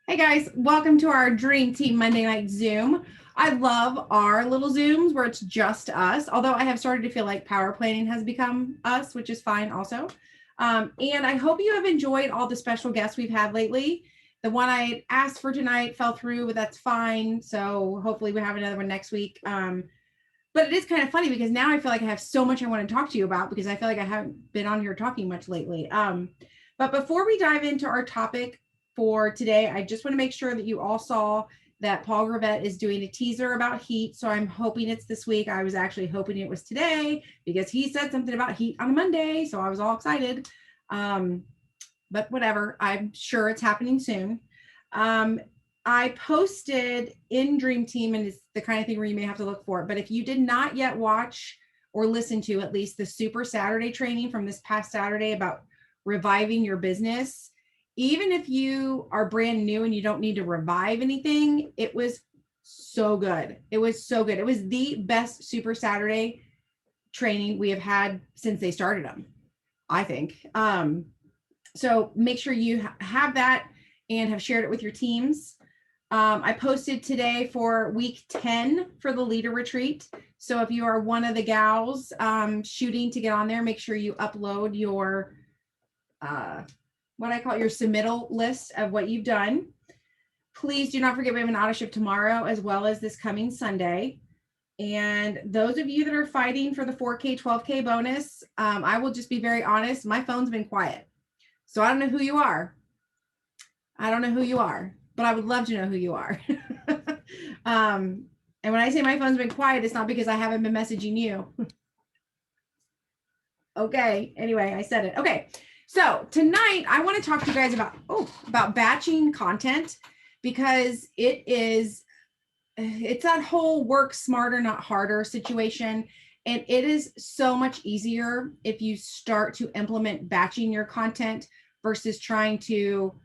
Hey guys, welcome to our Dream Team Monday Night Zoom. I love our little Zooms where it's just us, although I have started to feel like power planning has become us, which is fine also. And I hope you have enjoyed all the special guests we've had lately. The one I asked for tonight fell through, but that's fine. So hopefully we have another one next week. But it is kind of funny because now I feel like I have so much I want to talk to you about because I feel like I haven't been on here talking much lately. But before we dive into our topic for today, I just want to make sure that you all saw that Paul Gravett is doing a teaser about heat. So I'm hoping it's this week. I was actually hoping it was today because he said something about heat on a Monday. So I was all excited. But whatever, I'm sure it's happening soon. I posted in Dream Team, and it's the kind of thing where you may have to look for it. But if you did not yet watch or listen to at least the Super Saturday training from this past Saturday about reviving your business, even if you are brand new and you don't need to revive anything, it was so good. It was so good. It was the best Super Saturday training we have had since they started them, I think. So make sure you have that and have shared it with your teams. I posted today for week 10 for the leader retreat. So if you are one of the gals shooting to get on there, make sure you upload your what I call your submittal list of what you've done. Please do not forget we have an auto ship tomorrow as well as this coming Sunday. And those of you that are fighting for the 4K, 12K bonus, I will just be very honest. My phone's been quiet. So I don't know who you are. I don't know who you are, but I would love to know who you are. And when I say my phone's been quiet, it's not because I haven't been messaging you. Okay. Anyway, I said it. Okay. So tonight I want to talk to you guys about batching content because it's that whole work smarter, not harder situation. And it is so much easier if you start to implement batching your content versus trying to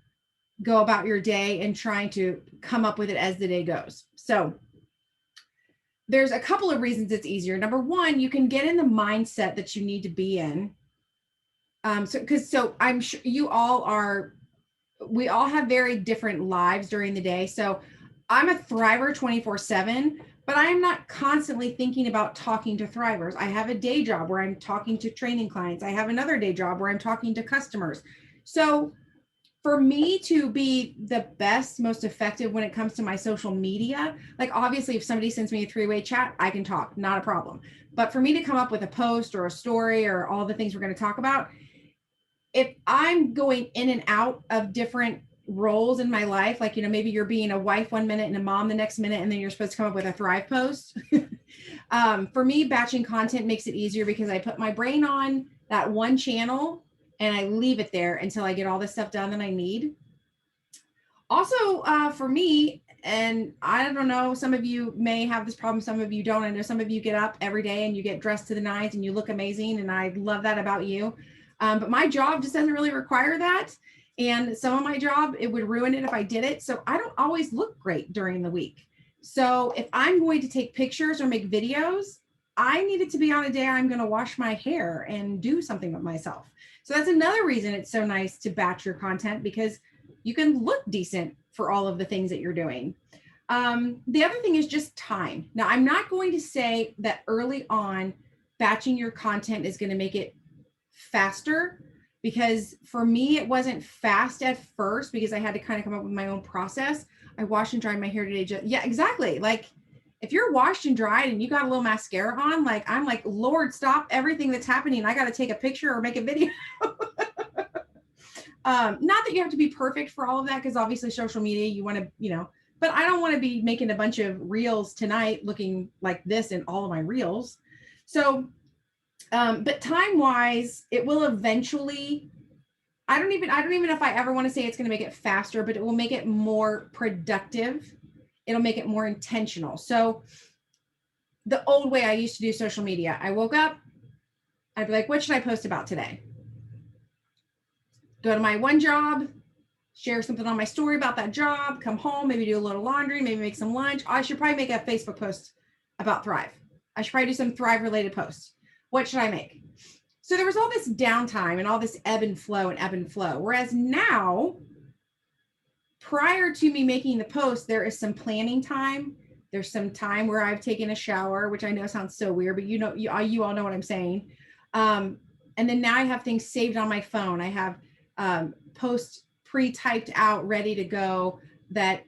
go about your day and trying to come up with it as the day goes. So there's a couple of reasons it's easier. Number one, you can get in the mindset that you need to be in. So I'm sure we all have very different lives during the day. So I'm a thriver 24/7, but I am not constantly thinking about talking to thrivers. I have a day job where I'm talking to training clients. I have another day job where I'm talking to customers. So for me to be the best, most effective when it comes to my social media, like obviously if somebody sends me a three-way chat, I can talk, not a problem. But for me to come up with a post or a story or all the things we're going to talk about, if I'm going in and out of different roles in my life, like, maybe you're being a wife one minute and a mom the next minute, and then you're supposed to come up with a Thrive post. For me, batching content makes it easier because I put my brain on that one channel and I leave it there until I get all the stuff done that I need. Also, for me, and I don't know, some of you may have this problem, some of you don't. I know some of you get up every day and you get dressed to the nines and you look amazing, and I love that about you. But my job just doesn't really require that. And some of my job, it would ruin it if I did it. So I don't always look great during the week. So if I'm going to take pictures or make videos, I need it to be on a day I'm going to wash my hair and do something with myself. So that's another reason it's so nice to batch your content, because you can look decent for all of the things that you're doing. The other thing is just time. Now, I'm not going to say that early on batching your content is going to make it faster, because for me, it wasn't fast at first because I had to kind of come up with my own process. I washed and dried my hair today. Yeah, exactly. Like if you're washed and dried and you got a little mascara on, like I'm like, Lord, stop everything that's happening. I got to take a picture or make a video. Not that you have to be perfect for all of that, because obviously social media, you want to, but I don't want to be making a bunch of reels tonight looking like this in all of my reels. So but time wise, it will eventually, I don't even know if I ever want to say it's going to make it faster, but it will make it more productive. It'll make it more intentional. So the old way I used to do social media, I woke up, I'd be like, what should I post about today? Go to my one job, share something on my story about that job, come home, maybe do a little laundry, maybe make some lunch. I should probably make a Facebook post about Thrive. I should probably do some Thrive related posts. What should I make? So there was all this downtime and all this ebb and flow. Whereas now prior to me making the post, there is some planning time. There's some time where I've taken a shower, which I know sounds so weird, but you all know what I'm saying. And then now I have things saved on my phone. I have posts pre-typed out, ready to go that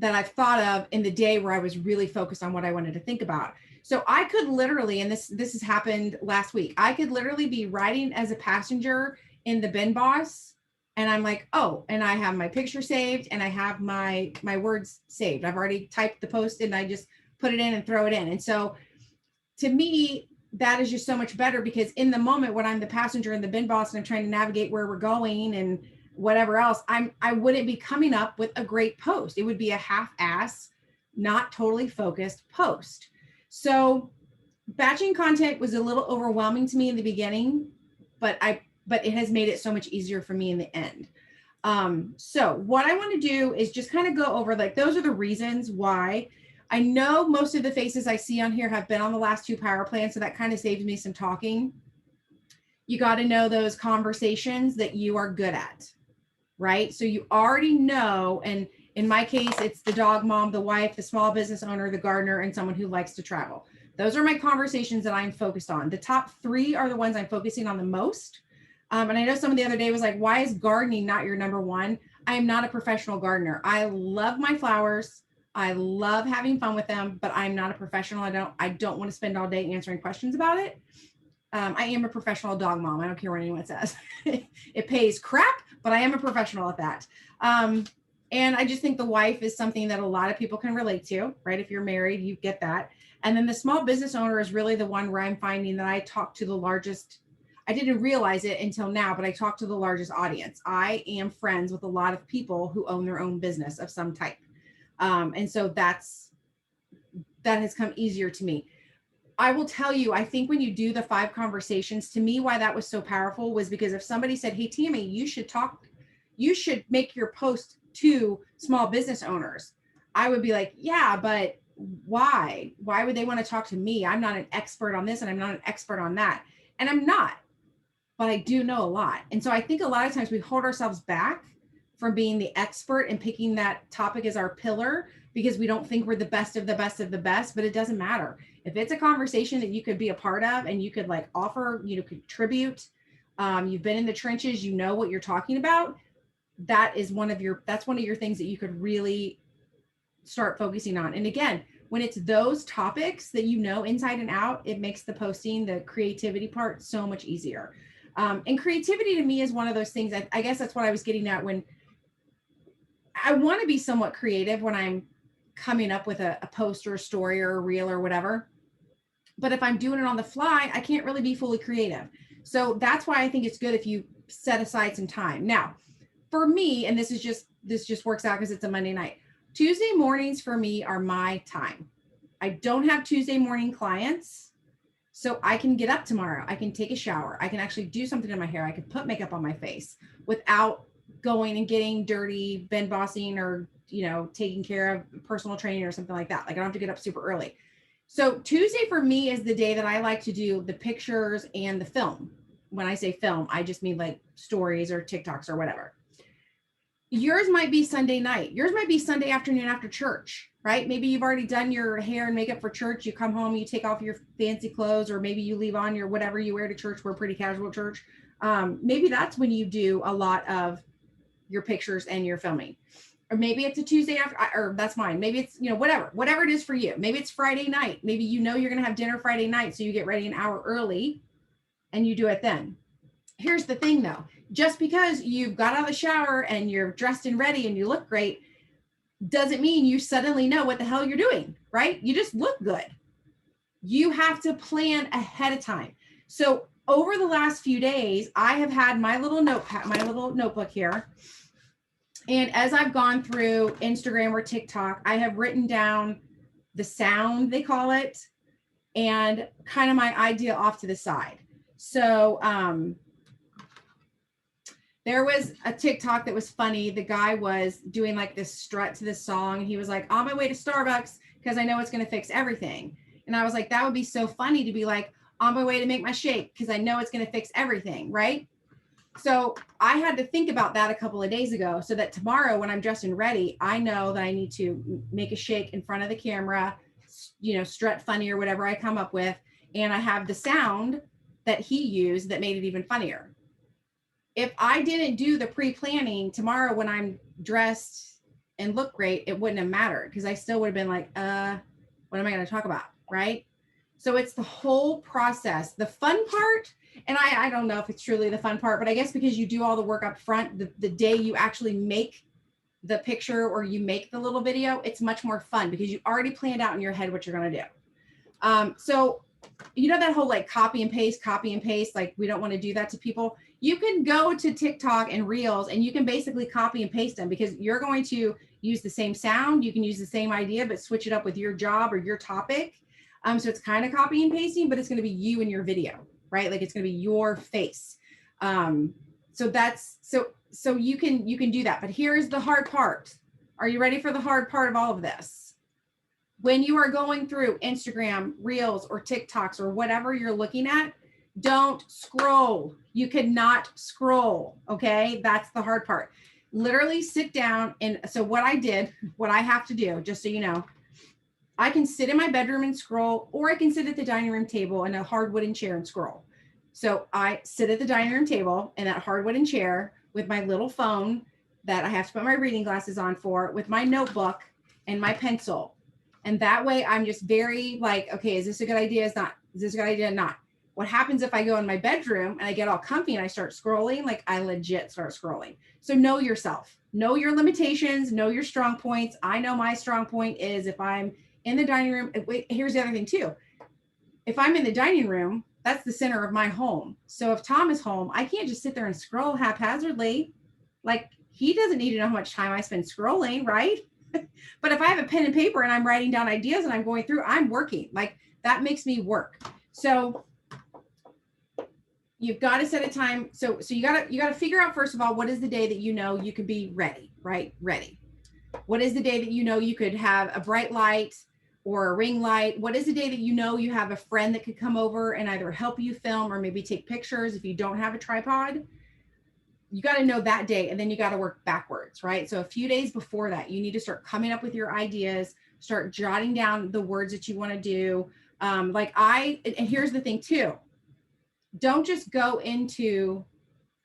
I've thought of in the day where I was really focused on what I wanted to think about. So I could literally, and this has happened last week, I could literally be riding as a passenger in the Ben Boss, and I'm like, oh, and I have my picture saved and I have my words saved. I've already typed the post and I just put it in and throw it in. And so to me, that is just so much better, because in the moment when I'm the passenger in the Ben Boss and I'm trying to navigate where we're going and whatever else, I wouldn't be coming up with a great post. It would be a half-ass, not totally focused post. So batching content was a little overwhelming to me in the beginning, but it has made it so much easier for me in the end. So what I want to do is just kind of go over, like, those are the reasons why. I know most of the faces I see on here have been on the last 2 power plans, so that kind of saves me some talking. You got to know those conversations that you are good at, right? So you already know, and in my case, it's the dog mom, the wife, the small business owner, the gardener, and someone who likes to travel. Those are my conversations that I'm focused on. The top 3 are the ones I'm focusing on the most. And I know someone the other day was like, why is gardening not your number 1? I am not a professional gardener. I love my flowers. I love having fun with them, but I'm not a professional. I don't want to spend all day answering questions about it. I am a professional dog mom. I don't care what anyone says. It pays crap, but I am a professional at that. And I just think the wife is something that a lot of people can relate to, right? If you're married, you get that. And then the small business owner is really the one where I'm finding that I talk to the largest. I didn't realize it until now, but I talk to the largest audience. I am friends with a lot of people who own their own business of some type. And so that has come easier to me. I will tell you, I think when you do the 5 conversations, to me, why that was so powerful was because if somebody said, hey, Tammy, you should make your post to small business owners, I would be like, yeah, but why? Why would they want to talk to me? I'm not an expert on this and I'm not an expert on that. And I'm not, but I do know a lot. And so I think a lot of times we hold ourselves back from being the expert and picking that topic as our pillar because we don't think we're the best of the best of the best, but it doesn't matter. If it's a conversation that you could be a part of and you could like offer, contribute, you've been in the trenches, you know what you're talking about, that's one of your things that you could really start focusing on. And again, when it's those topics that you know inside and out, it makes the posting, the creativity part so much easier. And creativity to me is one of those things. I guess that's what I was getting at when I want to be somewhat creative when I'm coming up with a post or a story or a reel or whatever. But if I'm doing it on the fly, I can't really be fully creative. So that's why I think it's good if you set aside some time. Now, for me, and this just works out because it's a Monday night. Tuesday mornings for me are my time. I don't have Tuesday morning clients, so I can get up tomorrow. I can take a shower. I can actually do something in my hair. I can put makeup on my face without going and getting dirty, Ben bossing, or taking care of personal training or something like that. Like I don't have to get up super early. So Tuesday for me is the day that I like to do the pictures and the film. When I say film, I just mean like stories or TikToks or whatever. Yours might be Sunday night. Yours might be Sunday afternoon after church, right? Maybe you've already done your hair and makeup for church. You come home, you take off your fancy clothes, or maybe you leave on your whatever you wear to church. We're pretty casual church. Maybe that's when you do a lot of your pictures and your filming. Or maybe it's a Tuesday after, or that's mine. Maybe it's, whatever it is for you. Maybe it's Friday night. Maybe you're going to have dinner Friday night. So you get ready an hour early and you do it then. Here's the thing though, just because you've got out of the shower and you're dressed and ready and you look great, doesn't mean you suddenly know what the hell you're doing, right? You just look good. You have to plan ahead of time. So over the last few days, I have had my little notebook here. And as I've gone through Instagram or TikTok, I have written down the sound, they call it, and kind of my idea off to the side. So there was a TikTok that was funny. The guy was doing like this strut to this song. He was like, on my way to Starbucks because I know it's going to fix everything. And I was like, that would be so funny to be like, on my way to make my shake because I know it's going to fix everything, right? So I had to think about that a couple of days ago so that tomorrow when I'm dressed and ready, I know that I need to make a shake in front of the camera, you know, strut funny or whatever I come up with. And I have the sound that he used that made it even funnier. If I didn't do the pre-planning tomorrow when I'm dressed and look great, it wouldn't have mattered because I still would have been like, what am I going to talk about? Right. So it's the whole process. The fun part, and I don't know if it's truly the fun part, but I guess because you do all the work up front, the day you actually make the picture or you make the little video, it's much more fun because you already planned out in your head what you're going to do. So, you know, that whole like copy and paste, like we don't want to do that to people. You can go to TikTok and Reels and you can basically copy and paste them because you're going to use the same sound. You can use the same idea, but switch it up with your job or your topic. So it's kind of copy and pasting, but it's going to be you in your video, right? Like it's going to be your face. So you can do that. But here's the hard part. Are you ready for the hard part of all of this? When you are going through Instagram, Reels, or TikToks, or whatever you're looking at, don't scroll. You cannot scroll, okay? That's the hard part. Literally sit down. And so what I have to do, just so you know, I can sit in my bedroom and scroll, or I can sit at the dining room table in a hard wooden chair and scroll. So I sit at the dining room table in that hard wooden chair with my little phone that I have to put my reading glasses on for, with my notebook and my pencil. And that way I'm just very like, okay, is this a good idea? Is this a good idea? Not. What happens if I go in my bedroom and I get all comfy and I start scrolling? Like I legit start scrolling. So know yourself, know your limitations, know your strong points. I know my strong point is if I'm in the dining room. Wait, here's the other thing too. If I'm in the dining room, that's the center of my home. So if Tom is home, I can't just sit there and scroll haphazardly. Like he doesn't need to know how much time I spend scrolling, right? But if I have a pen and paper and I'm writing down ideas and I'm going through, I'm working. Like that makes me work. So you've got to set a time. So you got to figure out, first of all, what is the day that you know you could be ready, right? Ready. What is the day that you know you could have a bright light or a ring light? What is the day that you know you have a friend that could come over and either help you film or maybe take pictures if you don't have a tripod? You got to know that day, and then you got to work backwards, right? So a few days before that, you need to start coming up with your ideas, start jotting down the words that you want to do. And here's the thing too, don't just go into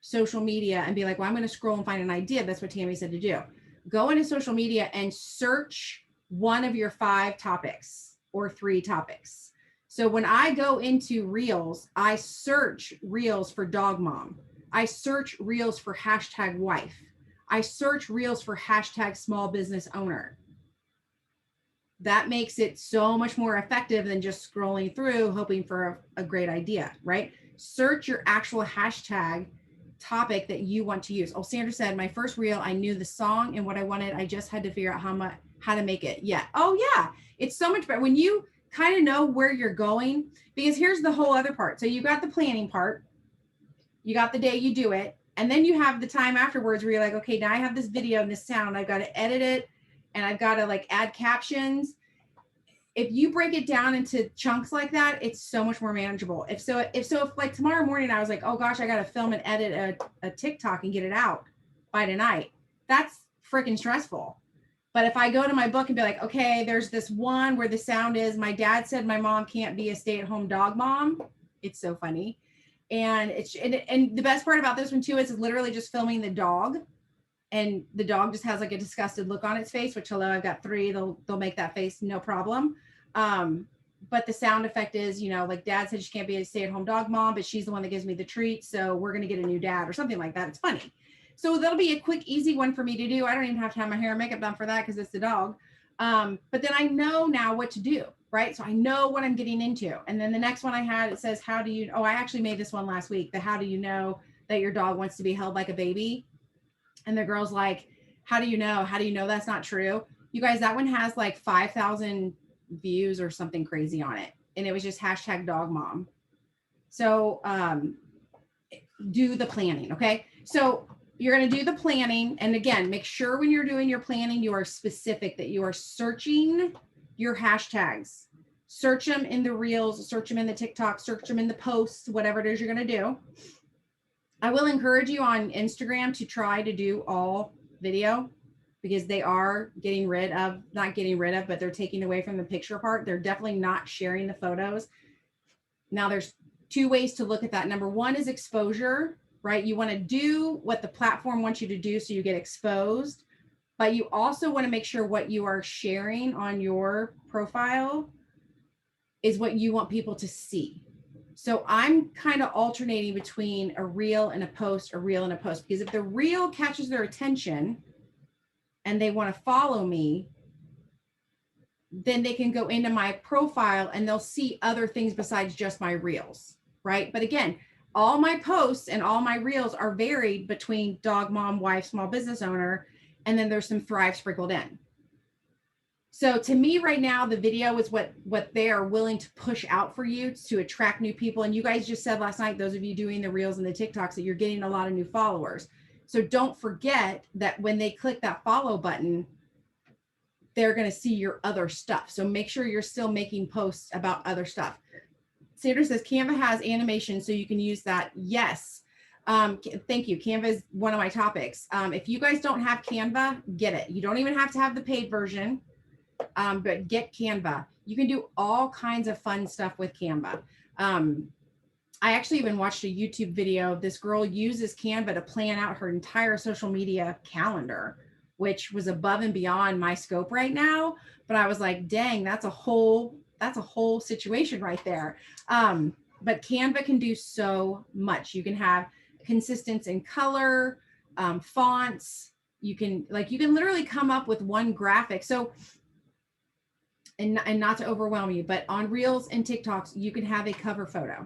social media and be like, well, I'm going to scroll and find an idea. That's what Tammy said to do. Go into social media and search one of your 5 topics or 3 topics. So when I go into Reels, I search Reels for dog mom. I search Reels for hashtag wife. I search Reels for hashtag small business owner. That makes it so much more effective than just scrolling through hoping for a great idea, right? Search your actual hashtag topic that you want to use. Oh, Sandra said, my first reel, I knew the song and what I wanted. I just had to figure out how to make it. Yeah. Oh yeah. It's so much better when you kind of know where you're going, because here's the whole other part. So you got the planning part, you got the day you do it, and then you have the time afterwards where you're like, okay, now I have this video and this sound, I've got to edit it and I've got to like add captions. If you break it down into chunks like that, it's so much more manageable. If like tomorrow morning I was like, oh gosh, I got to film and edit a TikTok and get it out by tonight, that's freaking stressful. But if I go to my book and be like, okay, there's this one where the sound is, my dad said my mom can't be a stay-at-home dog mom. It's so funny. And and the best part about this one too is it's literally just filming the dog, and the dog just has like a disgusted look on its face, which, hello, I've got 3, they'll make that face, no problem. But the sound effect is, you know, like dad said she can't be a stay-at-home dog mom, but she's the one that gives me the treat, so we're going to get a new dad or something like that. It's funny. So that'll be a quick, easy one for me to do. I don't even have to have my hair and makeup done for that because it's the dog. But then I know now what to do, right? So I know what I'm getting into. And then the next one I had, it says, how do you, I actually made this one last week. How do you know that your dog wants to be held like a baby? And the girl's like, how do you know? How do you know that's not true? You guys, that one has like 5,000 views or something crazy on it. And it was just hashtag dog mom. So do the planning, okay? So you're going to do the planning. And again, make sure when you're doing your planning, you are specific, that you are searching your hashtags. Search them in the Reels, search them in the TikTok, search them in the posts, whatever it is you're going to do. I will encourage you on Instagram to try to do all video, because they are getting rid of, not getting rid of, but they're taking away from the picture part. They're definitely not sharing the photos. Now there's two ways to look at that. Number one is exposure, right? You want to do what the platform wants you to do so you get exposed, but you also want to make sure what you are sharing on your profile is what you want people to see. So I'm kind of alternating between a reel and a post, a reel and a post, because if the reel catches their attention and they want to follow me, then they can go into my profile and they'll see other things besides just my reels, right? But again, all my posts and all my reels are varied between dog mom, wife, small business owner, and then there's some Thrive sprinkled in. So to me right now, the video is what they are willing to push out for you to attract new people. And you guys just said last night, those of you doing the reels and the TikToks, that you're getting a lot of new followers. So don't forget that when they click that follow button, they're going to see your other stuff. So make sure you're still making posts about other stuff. Sandra says Canva has animation, so you can use that. Yes. Thank you. Canva is one of my topics. If you guys don't have Canva, get it. You don't even have to have the paid version. But get Canva. You can do all kinds of fun stuff with Canva. I actually even watched a YouTube video. This girl uses Canva to plan out her entire social media calendar, which was above and beyond my scope right now. But I was like, dang, that's a whole situation right there. But Canva can do so much. You can have consistency in color, fonts. You can literally come up with one graphic. So and not to overwhelm you, but on Reels and TikToks, you can have a cover photo.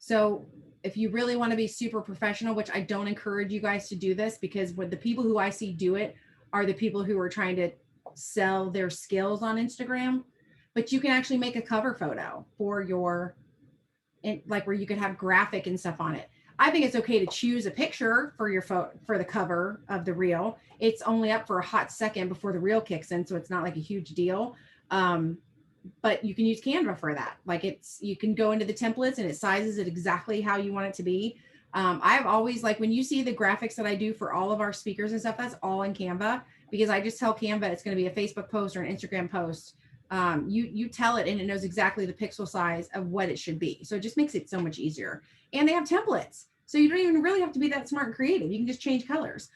So if you really want to be super professional, which I don't encourage you guys to do this, because what the people who I see do it are the people who are trying to sell their skills on Instagram, but you can actually make a cover photo for your, like where you could have graphic and stuff on it. I think it's okay to choose a picture for your for the cover of the reel. It's only up for a hot second before the reel kicks in, so it's not like a huge deal. But you can use Canva for that. Like you can go into the templates and it sizes it exactly how you want it to be. I've always, like, when you see the graphics that I do for all of our speakers and stuff, that's all in Canva, because I just tell Canva it's going to be a Facebook post or an Instagram post. You tell it and it knows exactly the pixel size of what it should be. So it just makes it so much easier. And they have templates, so you don't even really have to be that smart and creative. You can just change colors.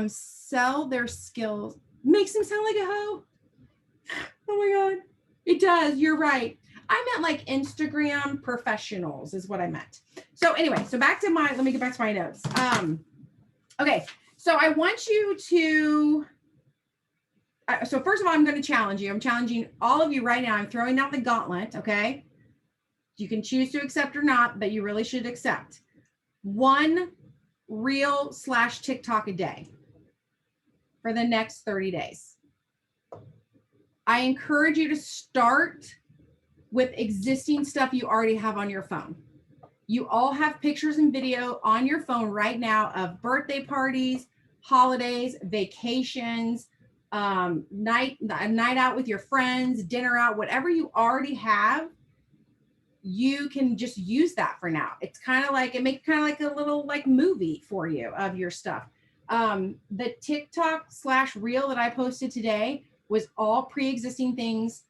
Sell their skills. Makes them sound like a hoe. Oh my God. It does. You're right. I meant like Instagram professionals is what I meant. So anyway, so let me get back to my notes. Okay. So I want you to, so first of all, I'm going to challenge you. I'm challenging all of you right now. I'm throwing out the gauntlet. Okay. You can choose to accept or not, but you really should accept. 1 Reel/TikTok a day for the next 30 days. I encourage you to start with existing stuff you already have on your phone. You all have pictures and video on your phone right now of birthday parties, holidays, vacations, night out with your friends, dinner out, whatever you already have. You can just use that for now. It's kind of like, it makes kind of like a little like movie for you of your stuff. The TikTok/reel that I posted today was all pre-existing things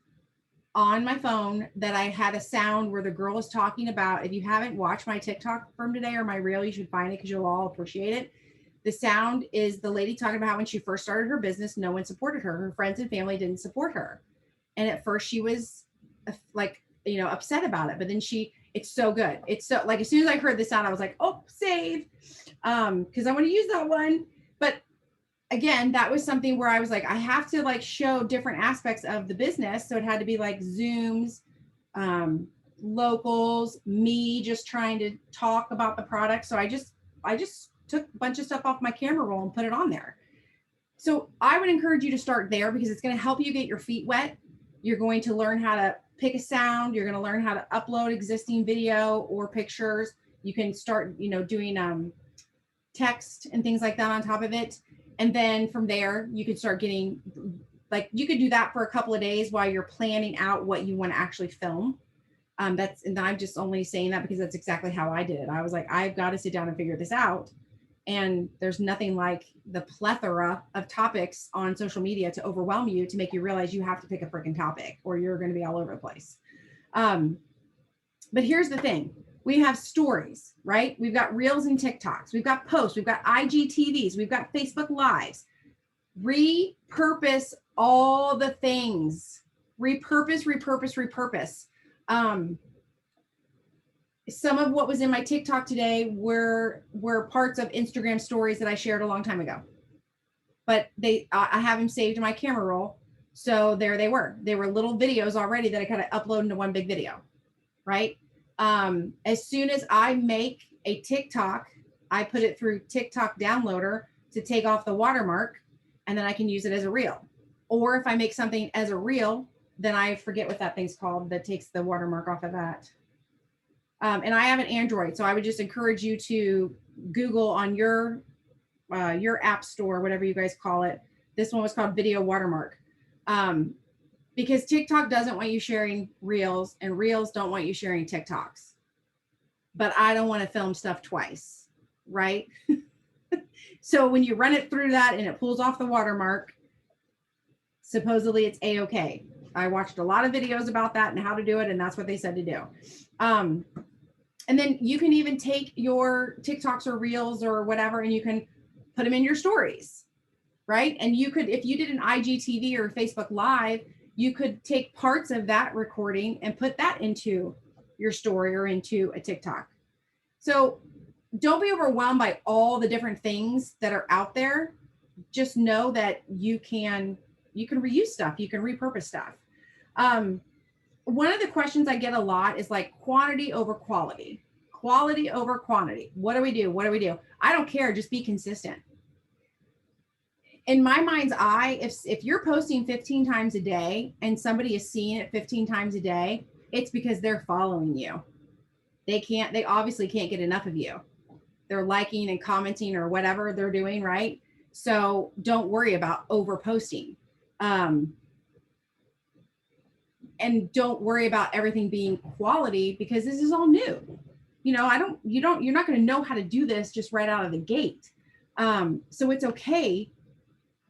on my phone that I had a sound where the girl is talking about. If you haven't watched my TikTok from today or my reel, you should find it because you'll all appreciate it. The sound is the lady talking about how when she first started her business, no one supported her. Her friends and family didn't support her. And at first she was like, upset about it, but then it's so good. It's so, like, as soon as I heard the sound, I was like, oh, save. Cause I want to use that one. But again, that was something where I was like, I have to like show different aspects of the business. So it had to be like Zooms, locals, me just trying to talk about the product. So I just took a bunch of stuff off my camera roll and put it on there. So I would encourage you to start there because it's going to help you get your feet wet. You're going to learn how to pick a sound. You're going to learn how to upload existing video or pictures. You can start, doing text and things like that on top of it. And then from there, you could start getting, like, you could do that for a couple of days while you're planning out what you want to actually film. And I'm just only saying that because that's exactly how I did it. I was like, I've got to sit down and figure this out. And there's nothing like the plethora of topics on social media to overwhelm you, to make you realize you have to pick a freaking topic or you're going to be all over the place. But here's the thing. We have stories, right? We've got reels and TikToks. We've got posts. We've got IGTVs. We've got Facebook Lives. Repurpose all the things. Repurpose, repurpose, repurpose. Some of what was in my TikTok today were parts of Instagram stories that I shared a long time ago. But I have them saved in my camera roll. So there they were. They were little videos already that I kind of upload into one big video, right? As soon as I make a TikTok, I put it through TikTok downloader to take off the watermark, and then I can use it as a reel. Or if I make something as a reel, then I forget what that thing's called that takes the watermark off of that. And I have an Android, so I would just encourage you to Google on your app store, whatever you guys call it. This one was called Video Watermark. Because TikTok doesn't want you sharing reels, and reels don't want you sharing TikToks. But I don't want to film stuff twice, right? So when you run it through that and it pulls off the watermark, supposedly it's A-okay. I watched a lot of videos about that and how to do it, and that's what they said to do. And then you can even take your TikToks or reels or whatever, and you can put them in your stories, right? And you could, if you did an IGTV or Facebook Live, you could take parts of that recording and put that into your story or into a TikTok. So don't be overwhelmed by all the different things that are out there. Just know that you can reuse stuff. You can repurpose stuff. One of the questions I get a lot is like quantity over quality over quantity. What do we do? What do we do? I don't care. Just be consistent. In my mind's eye, if you're posting 15 times a day and somebody is seeing it 15 times a day, it's because they're following you. They obviously can't get enough of you. They're liking and commenting or whatever they're doing, right? So don't worry about over posting. And don't worry about everything being quality, because this is all new. You know, you're not going to know how to do this just right out of the gate. So it's okay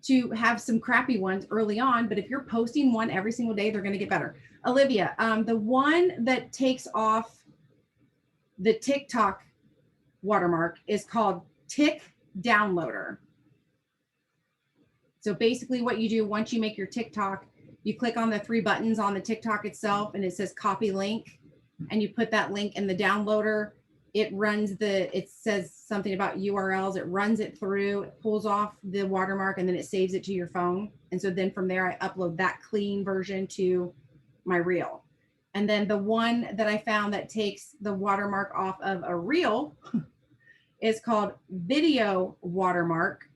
to have some crappy ones early on, but if you're posting one every single day, they're going to get better. Olivia, the one that takes off the TikTok watermark is called Tick Downloader. So basically what you do once you make your TikTok, you click on the 3 buttons on the TikTok itself, and it says copy link, and you put that link in the downloader. It says something about URLs. It runs it through, it pulls off the watermark, and then it saves it to your phone. And so then from there, I upload that clean version to my reel. And then the one that I found that takes the watermark off of a reel is called Video Watermark.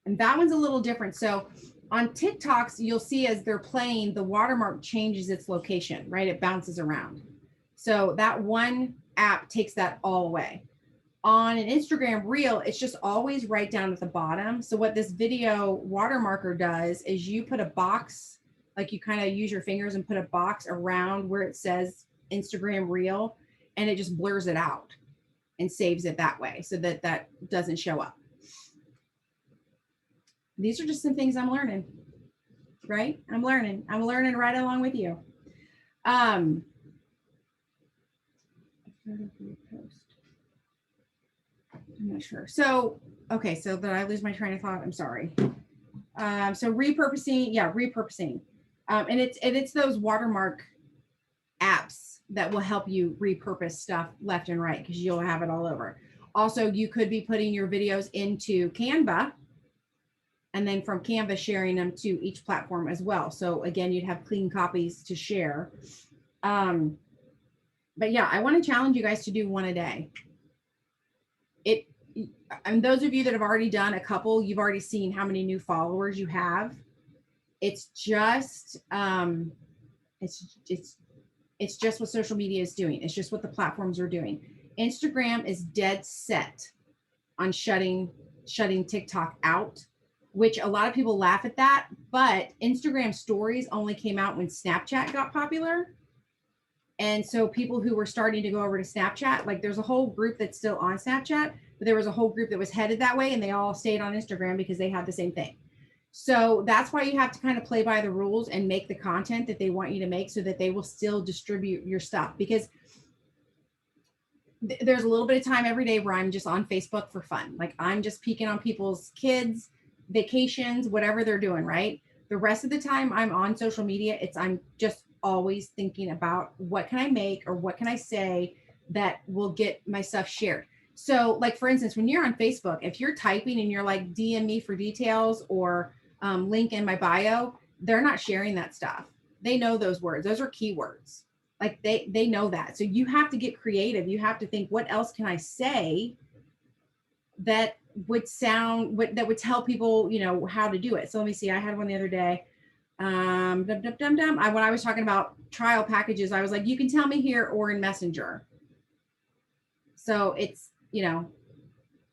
And that one's a little different. So on TikToks, you'll see as they're playing, the watermark changes its location, right? It bounces around. So that one app takes that all away. On an Instagram reel, it's just always right down at the bottom. So what this video watermarker does is you put a box, like you kind of use your fingers and put a box around where it says Instagram reel, and it just blurs it out and saves it that way so that that doesn't show up. These are just some things I'm learning, right? I'm learning right along with you. I'm not sure. So, okay. So did I lose my train of thought? I'm sorry. So repurposing, repurposing. And it's those watermark apps that will help you repurpose stuff left and right, because you'll have it all over. Also, you could be putting your videos into Canva, and then from Canva sharing them to each platform as well. So again, you'd have clean copies to share. But yeah, I want to challenge you guys to do one a day. And those of you that have already done a couple, you've already seen how many new followers you have. It's just it's just what social media is doing. It's just what the platforms are doing. Instagram is dead set on shutting TikTok out. which a lot of people laugh at that, but Instagram stories only came out when Snapchat got popular. And so people who were starting to go over to Snapchat, like there's a whole group that's still on Snapchat, but there was a whole group that was headed that way and they all stayed on Instagram because they had the same thing. So that's why you have to kind of play by the rules and make the content that they want you to make so that they will still distribute your stuff. Because there's a little bit of time every day where I'm just on Facebook for fun. Like I'm just peeking on people's kids, vacations, whatever they're doing, right? The rest of the time I'm on social media, I'm just always thinking about what can I make or what can I say that will get my stuff shared. So like, for instance, when you're on Facebook, if you're typing and you're like, DM me for details or link in my bio, they're not sharing that stuff. They know those words. Those are keywords. Like they know that. So you have to get creative. You have to think, what else can I say that would that would tell people, how to do it. So let me see. I had one the other day. When I was talking about trial packages, I was like, you can tell me here or in Messenger. So it's,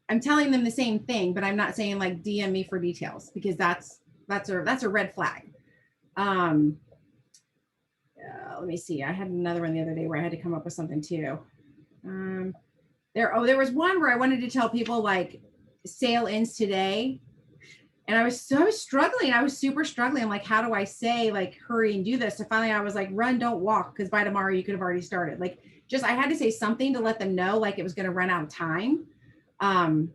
I'm telling them the same thing, but I'm not saying like DM me for details because that's a red flag. Let me see. I had another one the other day where I had to come up with something too. There was one where I wanted to tell people like sale ends today. And I was struggling. I was super struggling. I'm like, how do I say like, hurry and do this? So finally I was like, run, don't walk. Because by tomorrow you could have already started. Like I had to say something to let them know like it was going to run out of time. But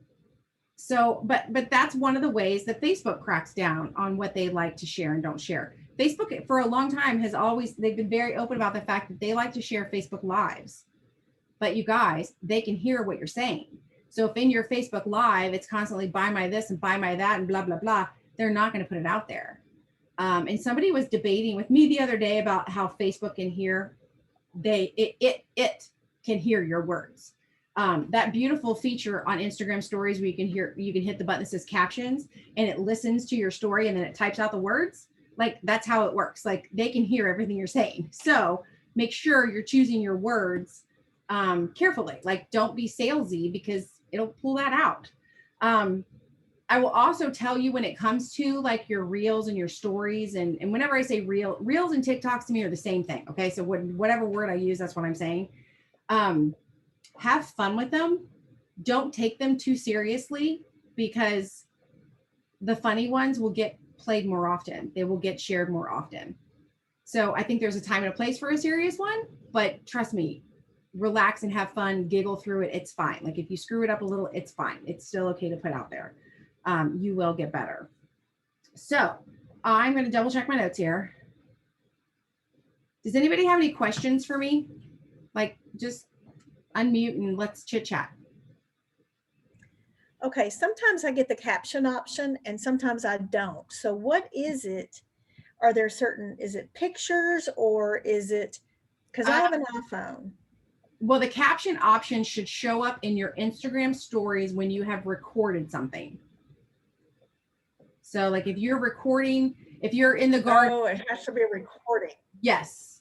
that's one of the ways that Facebook cracks down on what they like to share and don't share. Facebook for a long time they've been very open about the fact that they like to share Facebook lives, but you guys, they can hear what you're saying. So if in your Facebook live, it's constantly buy my this and buy my that and blah, blah, blah, they're not going to put it out there. And somebody was debating with me the other day about how Facebook can hear, it can hear your words. That beautiful feature on Instagram stories where you can hit the button that says captions and it listens to your story and then it types out the words. Like that's how it works. Like they can hear everything you're saying. So make sure you're choosing your words carefully. Like don't be salesy because it'll pull that out. I will also tell you when it comes to like your reels and your stories and whenever I say reels and TikToks to me are the same thing. Okay. So whatever word I use, that's what I'm saying. Have fun with them. Don't take them too seriously because the funny ones will get played more often. They will get shared more often. So I think there's a time and a place for a serious one, but trust me, relax and have fun, giggle through it. It's fine. Like if you screw it up a little, it's fine. It's still okay to put out there. You will get better. So I'm going to double check my notes here. Does anybody have any questions for me? Like just unmute and let's chit chat. Okay, sometimes I get the caption option and sometimes I don't. So what is it? Are there is it pictures or is it, because I have an iPhone. Well, the caption option should show up in your Instagram stories when you have recorded something. So like if you're recording, if you're in the garden. Oh, it has to be a recording. Yes.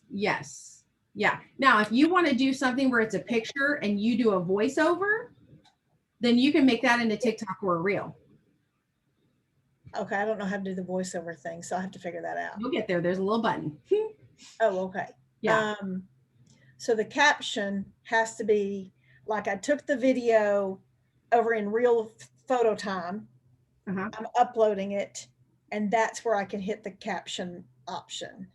Yeah. Now, if you want to do something where it's a picture and you do a voiceover, then you can make that into TikTok or a reel. Okay, I don't know how to do the voiceover thing, so I have to figure that out. You'll get there. There's a little button. Oh, okay. Yeah. So the caption has to be like I took the video over in real photo time. I'm uploading it, and that's where I can hit the caption option.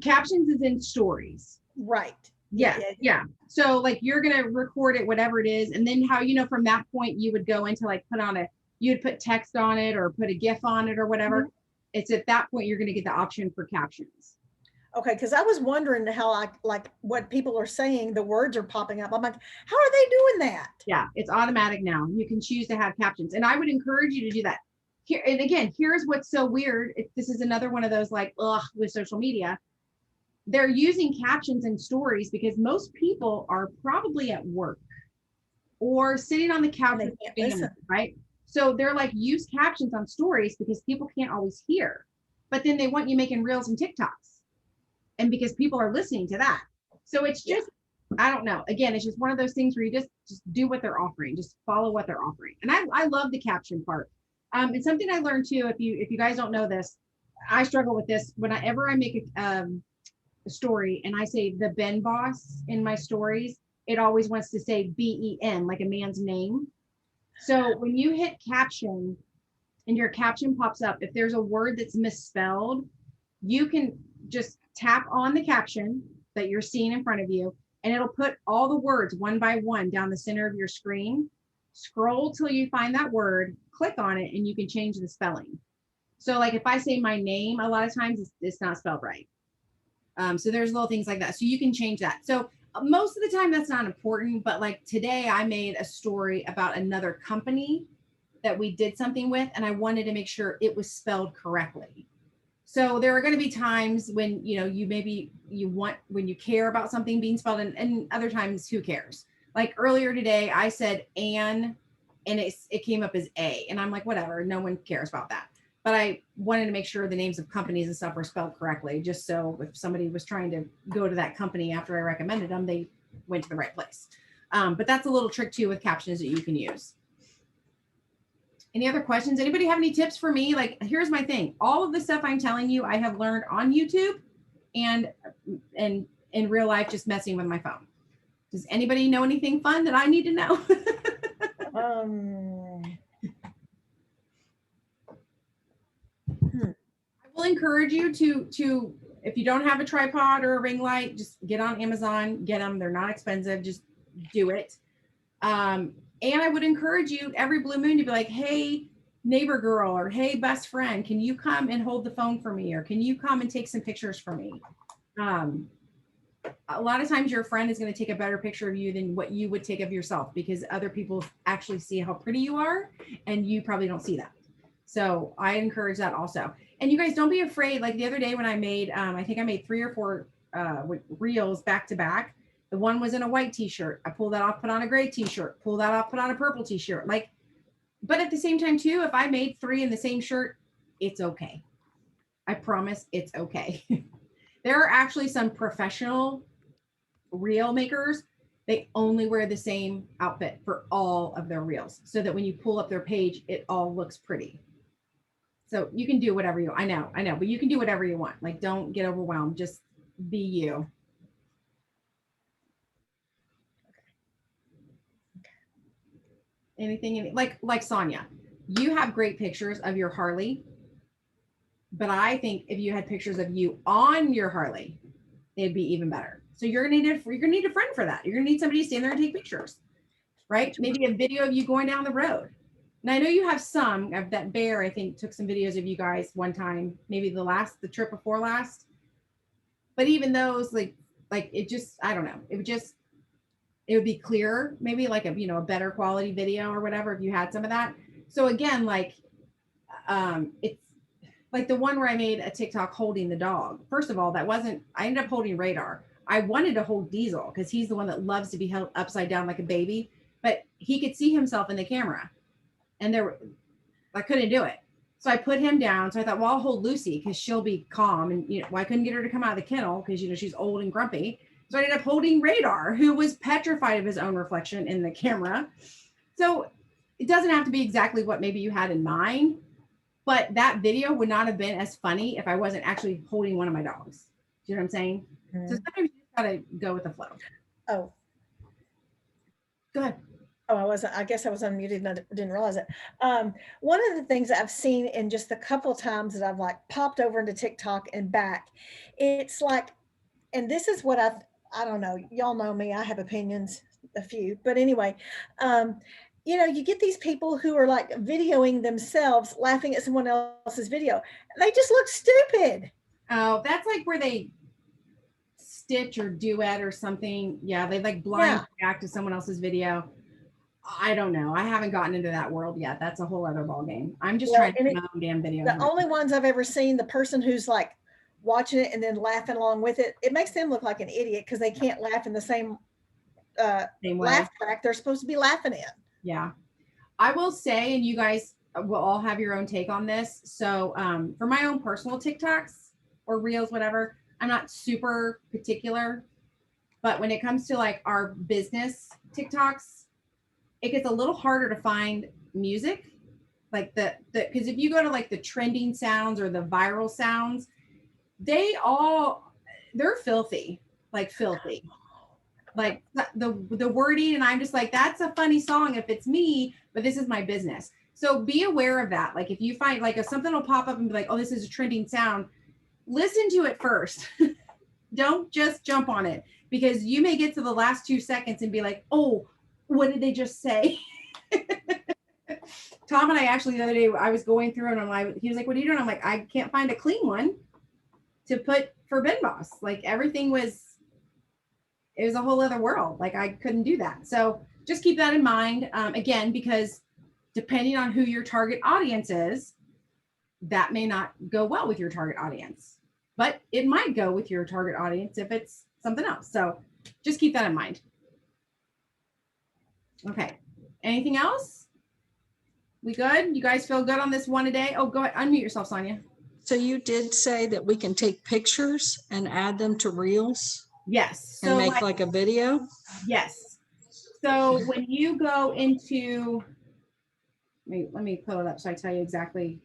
Captions is in stories. Right. Yeah. So like you're going to record it, whatever it is. And then how, from that point you would go into like you'd put text on it or put a GIF on it or whatever. Mm-hmm. It's at that point you're going to get the option for captions. Okay. Cause I was wondering how like what people are saying, the words are popping up. I'm like, how are they doing that? Yeah. It's automatic now. You can choose to have captions. And I would encourage you to do that. Here, and again, here's what's so weird. This is another one of those like, with social media. They're using captions and stories because most people are probably at work or sitting on the couch with family, right? So they're like, use captions on stories because people can't always hear, but then they want you making reels and TikToks. And because people are listening to that. So it's just, I don't know. Again, it's just one of those things where you just do what they're offering, just follow what they're offering. And I love the caption part. And something I learned too, if you guys don't know this, I struggle with this whenever I make a story and I say the Ben boss in my stories, it always wants to say BEN, like a man's name. So when you hit caption and your caption pops up, if there's a word that's misspelled, you can just tap on the caption that you're seeing in front of you, and it'll put all the words one by one down the center of your screen. Scroll till you find that word, click on it, and you can change the spelling. So like if I say my name, a lot of times it's not spelled right. So there's little things like that. So you can change that. So most of the time that's not important, but like today I made a story about another company that we did something with, and I wanted to make sure it was spelled correctly. So there are going to be times when, you know, you want, when you care about something being spelled, and other times who cares? Like earlier today, I said Anne and it came up as A, and I'm like, whatever, no one cares about that. But I wanted to make sure the names of companies and stuff were spelled correctly, just so if somebody was trying to go to that company after I recommended them, they went to the right place. But that's a little trick too with captions that you can use. Any other questions? Anybody have any tips for me? Like, here's my thing. All of the stuff I'm telling you, I have learned on YouTube and in real life, just messing with my phone. Does anybody know anything fun that I need to know? I will encourage you to if you don't have a tripod or a ring light, just get on Amazon, get them. They're not expensive. Just do it. And I would encourage you every blue moon to be like, hey, neighbor girl, or hey, best friend, can you come and hold the phone for me? Or can you come and take some pictures for me? A lot of times your friend is going to take a better picture of you than what you would take of yourself, because other people actually see how pretty you are and you probably don't see that. So I encourage that also. And you guys don't be afraid. Like the other day when I made, I think I made 3 or 4 reels back to back. The one was in a white t-shirt. I pulled that off, put on a gray t-shirt, pull that off, put on a purple t-shirt. Like, but at the same time too, if I made 3 in the same shirt, it's okay. I promise it's okay. There are actually some professional reel makers. They only wear the same outfit for all of their reels so that when you pull up their page, it all looks pretty. So you can do whatever I know, but you can do whatever you want. Like, don't get overwhelmed. Just be you. Anything like Sonia, you have great pictures of your Harley, but I think if you had pictures of you on your Harley, it'd be even better. So you're gonna need a friend for that. You're gonna need somebody to stand there and take pictures, right? Maybe a video of you going down the road. And I know you have some of that bear. I think took some videos of you guys one time, maybe the trip before last. But even those, like it just, I don't know. It would be clearer, maybe like a better quality video or whatever if you had some of that. So again, like it's like the one where I made a TikTok holding the dog. First of all, I ended up holding Radar. I wanted to hold Diesel because he's the one that loves to be held upside down like a baby, but he could see himself in the camera and I couldn't do it. So I put him down. So I thought, well, I'll hold Lucy because she'll be calm. And I couldn't get her to come out of the kennel because she's old and grumpy. So I ended up holding Radar, who was petrified of his own reflection in the camera. So it doesn't have to be exactly what maybe you had in mind, but that video would not have been as funny if I wasn't actually holding one of my dogs. Do you know what I'm saying? Mm-hmm. So sometimes you just gotta go with the flow. Oh. Go ahead. Oh, I guess I was unmuted and I didn't realize it. One of the things I've seen in just a couple of times that I've like popped over into TikTok and back, it's like, and this is what I don't know, y'all know me, I have opinions, a few, but anyway, you get these people who are like videoing themselves laughing at someone else's video. They just look stupid. Oh, that's like where they stitch or duet or something. Yeah, they like blind react to someone else's video. I don't know. I haven't gotten into that world yet. That's a whole other ball game. I'm just trying to do my own damn video. The only ones I've ever seen, the person who's like watching it and then laughing along with it, it makes them look like an idiot because they can't laugh in the same laugh track they're supposed to be laughing in. Yeah. I will say, and you guys will all have your own take on this. So for my own personal TikToks or reels, whatever, I'm not super particular. But when it comes to like our business TikToks, it gets a little harder to find music Like because if you go to like the trending sounds or the viral sounds, they're filthy, like filthy. Like the wording, and I'm just like, that's a funny song if it's me, but this is my business. So be aware of that. Like if you find like if something will pop up and be like, oh, this is a trending sound, listen to it first. Don't just jump on it, because you may get to the last 2 seconds and be like, oh, what did they just say? Tom and I actually the other day, I was going through and he was like, what are you doing? I'm like, I can't find a clean one to put for Ben Boss. Like everything it was a whole other world. Like I couldn't do that. So just keep that in mind. Again, because depending on who your target audience is, that may not go well with your target audience, but it might go with your target audience if it's something else. So just keep that in mind. Okay. Anything else? We good? You guys feel good on this one a day? Oh, go ahead. Unmute yourself, Sonia. So you did say that we can take pictures and add them to Reels? Yes. So and make like a video? Yes. So when you go into, let me pull it up so I tell you exactly,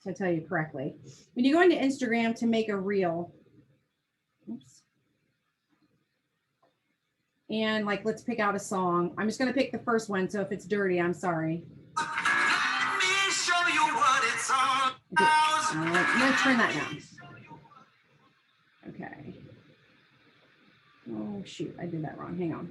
so I tell you correctly. When you go into Instagram to make a reel, oops. And like, let's pick out a song. I'm just going to pick the first one. So if it's dirty, I'm sorry. Let me show you what it's all about. I'm going to turn that down. Okay. Oh, shoot. I did that wrong. Hang on.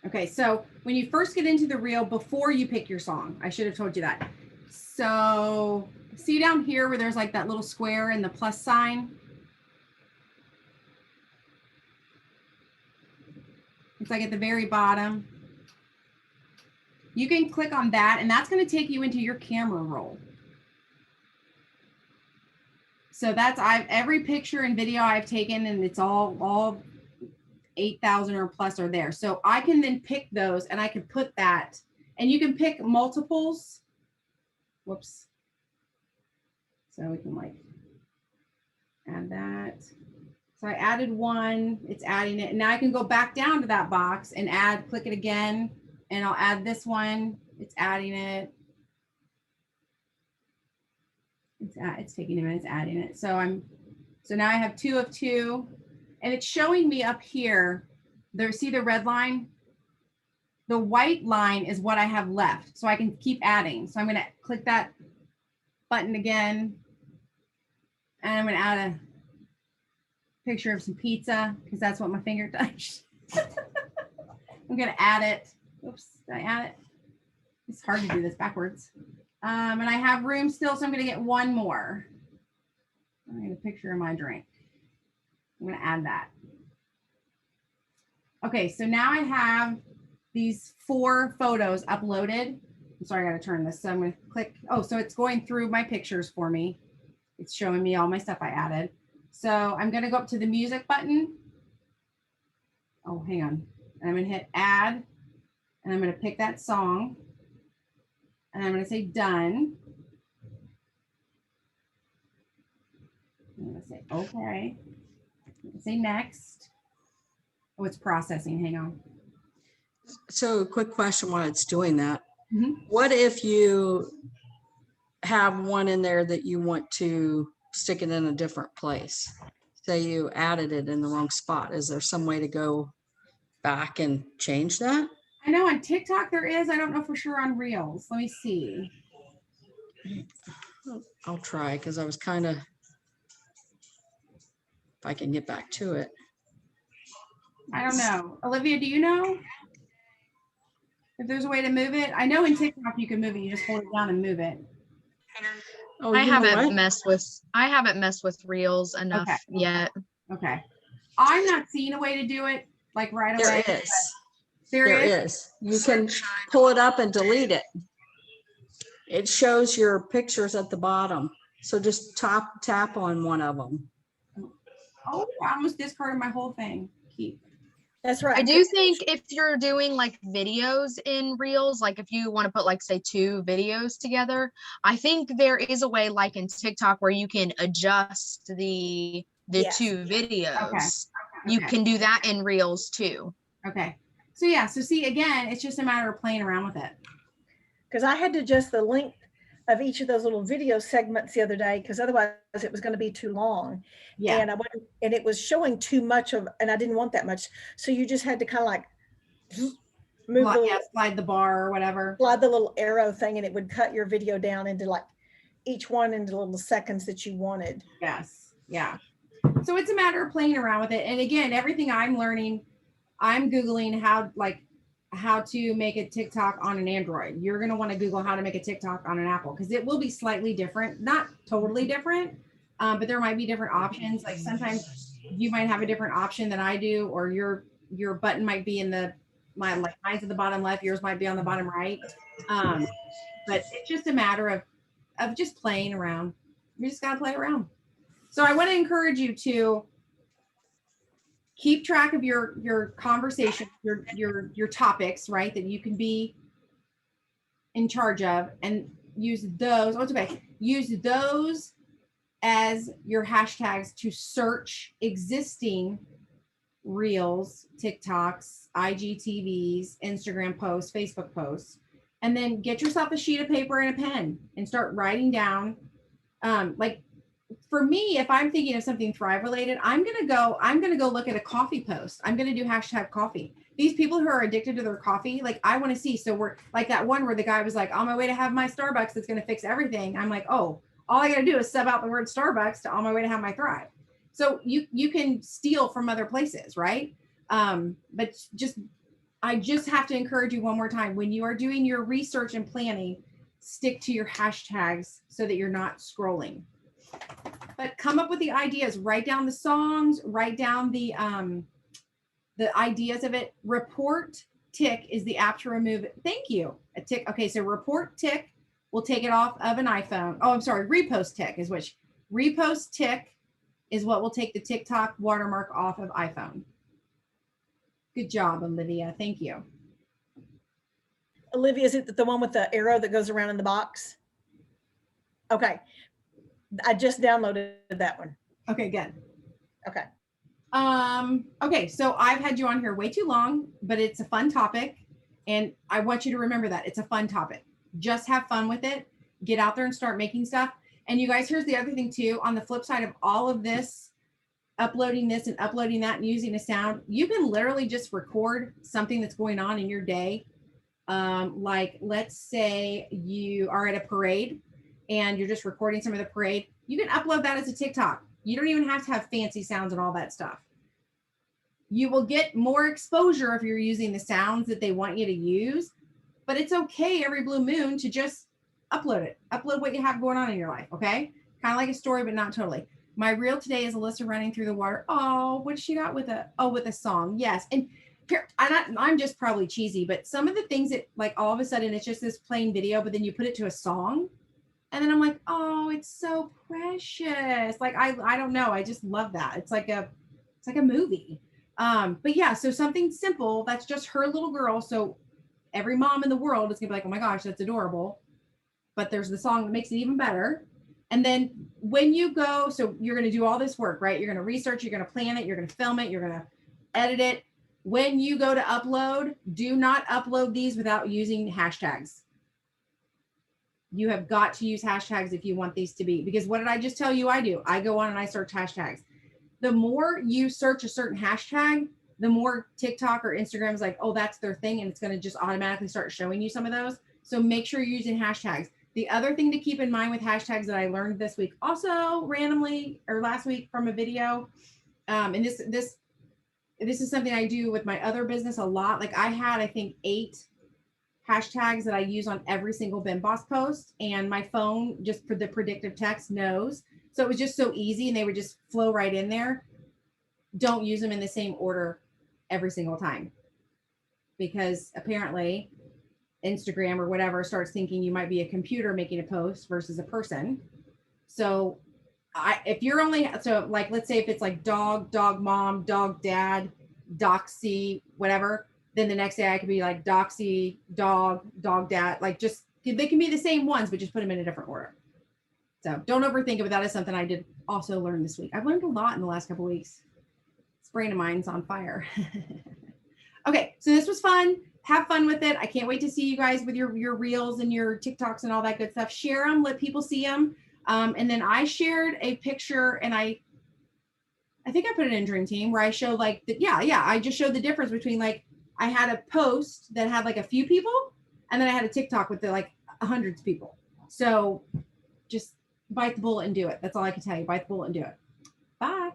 Okay. So when you first get into the reel, before you pick your song, I should have told you that. So see down here where there's like that little square and the plus sign. It's like at the very bottom. You can click on that, and that's going to take you into your camera roll. So that's every picture and video I've taken, and it's all 8,000 or plus are there. So I can then pick those, and I can put that, and you can pick multiples. Whoops. So we can like add that. So I added one, it's adding it. And now I can go back down to that box and click it again. And I'll add this one, it's adding it. It's taking a minute, it's adding it. So now I have 2 of 2, and it's showing me up here. See the red line? The white line is what I have left. So I can keep adding. So I'm gonna click that button again. And I'm gonna add a picture of some pizza, because that's what my finger touched. I'm gonna add it. Oops, did I add it? It's hard to do this backwards. And I have room still, so I'm gonna get one more. I'm gonna picture of my drink. I'm gonna add that. Okay, so now I have these 4 photos uploaded. I'm sorry, I gotta turn this. So I'm gonna click, oh, so it's going through my pictures for me. It's showing me all my stuff I added. So I'm going to go up to the music button. Oh, hang on. And I'm going to hit add, and I'm going to pick that song, and I'm going to say done. I'm going to say okay. I'm going to say next. Oh, it's processing. Hang on. So a quick question while it's doing that. Mm-hmm. What if you have one in there that you want to stick it in a different place? Say you added it in the wrong spot. Is there some way to go back and change that? I know on TikTok there is. I don't know for sure on Reels. Let me see. I'll try, because I was kind of, if I can get back to it. I don't know. Olivia, do you know if there's a way to move it? I know in TikTok you can move it. You just hold it down and move it. Oh, I haven't messed with Reels enough yet. Okay. I'm not seeing a way to do it like right away. There is. There is. You can pull it up and delete it. It shows your pictures at the bottom. So just tap on one of them. Oh, I almost discarded my whole thing. Keep. That's right. I do think if you're doing like videos in Reels, like if you want to put like say 2 videos together, I think there is a way like in TikTok where you can adjust the Yes. 2 videos. Okay. You can do that in Reels too. Okay. So yeah, so see again, it's just a matter of playing around with it. because I had to adjust the length of each of those little video segments the other day, because otherwise it was going to be too long. Yeah. And I went, and it was showing too much of, and I didn't want that much. So you just had to kind of like move slide the bar or whatever. Slide the little arrow thing, and it would cut your video down into like each one into little seconds that you wanted. Yes. Yeah. So it's a matter of playing around with it. And again, everything I'm learning, I'm Googling how to make a TikTok on an Android. You're going to want to Google how to make a TikTok on an Apple, because it will be slightly different, not totally different, but there might be different options. Like sometimes you might have a different option than I do, or your button might be in mine's at the bottom left, yours might be on the bottom right. But it's just a matter of just playing around. You just got to play around. So I want to encourage you to keep track of your conversation, your topics, right, that you can be in charge of, and use those. Oh, it's okay. Use those as your hashtags to search existing reels, TikToks, IGTVs, Instagram posts, Facebook posts, and then get yourself a sheet of paper and a pen and start writing down. Like for me, if I'm thinking of something Thrive related, I'm gonna go look at a coffee post. I'm gonna do hashtag coffee. These people who are addicted to their coffee, like I want to see. So we're like that one where the guy was like, on my way to have my Starbucks that's gonna fix everything. I'm like, oh, all I gotta do is sub out the word Starbucks to on my way to have my Thrive. So you can steal from other places, right? But I just have to encourage you one more time. When you are doing your research and planning, stick to your hashtags so that you're not scrolling. But come up with the ideas, write down the songs, write down the ideas of it. Report tick is the app to remove it. Thank you. A tick. Okay, so report tick will take it off of an iPhone. Oh, I'm sorry. Repost tick is repost tick is what will take the TikTok watermark off of iPhone. Good job, Olivia. Thank you. Olivia, is it the one with the arrow that goes around in the box? Okay. I just downloaded that one. Okay, good. Okay. Okay, so I've had you on here way too long, but it's a fun topic. And I want you to remember that it's a fun topic. Just have fun with it. Get out there and start making stuff. And you guys, here's the other thing too. On the flip side of all of this, uploading this and uploading that and using a sound, you can literally just record something that's going on in your day. Like let's say you are at a parade and you're just recording some of the parade. You can upload that as a TikTok. You don't even have to have fancy sounds and all that stuff. You will get more exposure if you're using the sounds that they want you to use, but it's okay every blue moon to just upload it. Upload what you have going on in your life, okay? Kind of like a story, but not totally. My reel today is Alyssa running through the water. Oh, what she got with a song. Yes. And I'm just probably cheesy, but some of the things that like all of a sudden it's just this plain video, but then you put it to a song. And then I'm like, oh, it's so precious. Like, I don't know. I just love that. It's like a movie. But yeah, so something simple. That's just her little girl. So every mom in the world is gonna be like, oh my gosh, that's adorable. But there's the song that makes it even better. And then when you go, so you're going to do all this work, right? You're going to research, you're going to plan it, you're going to film it, you're going to edit it. When you go to upload, do not upload these without using hashtags. You have got to use hashtags if you want these to be, because what did I just tell you I do? I go on and I search hashtags. The more you search a certain hashtag, the more TikTok or Instagram is like, oh, that's their thing. And it's going to just automatically start showing you some of those. So make sure you're using hashtags. The other thing to keep in mind with hashtags that I learned this week, also randomly or last week from a video, and this is something I do with my other business a lot. Like I had, I think 8 hashtags that I use on every single Bin Boss post, and my phone just for the predictive text knows. So it was just so easy and they would just flow right in there. Don't use them in the same order every single time, because apparently Instagram or whatever starts thinking you might be a computer making a post versus a person. So if you're only, so like, let's say if it's like dog mom, dog dad, doxy, whatever, then the next day I could be like doxy, dog dad, like just, they can be the same ones, but just put them in a different order. So don't overthink it, but that is something I did also learn this week. I've learned a lot in the last couple of weeks. This brain of mine's on fire. Okay, so this was fun. have fun with it. I can't wait to see you guys with your reels and your TikToks and all that good stuff. Share them, let people see them. And then I shared a picture, and I think I put it in Dream Team where I showed like I just showed the difference between like I had a post that had like a few people, and then I had a TikTok with like hundreds of people. So just bite the bullet and do it. That's all I can tell you. Bite the bullet and do it. Bye.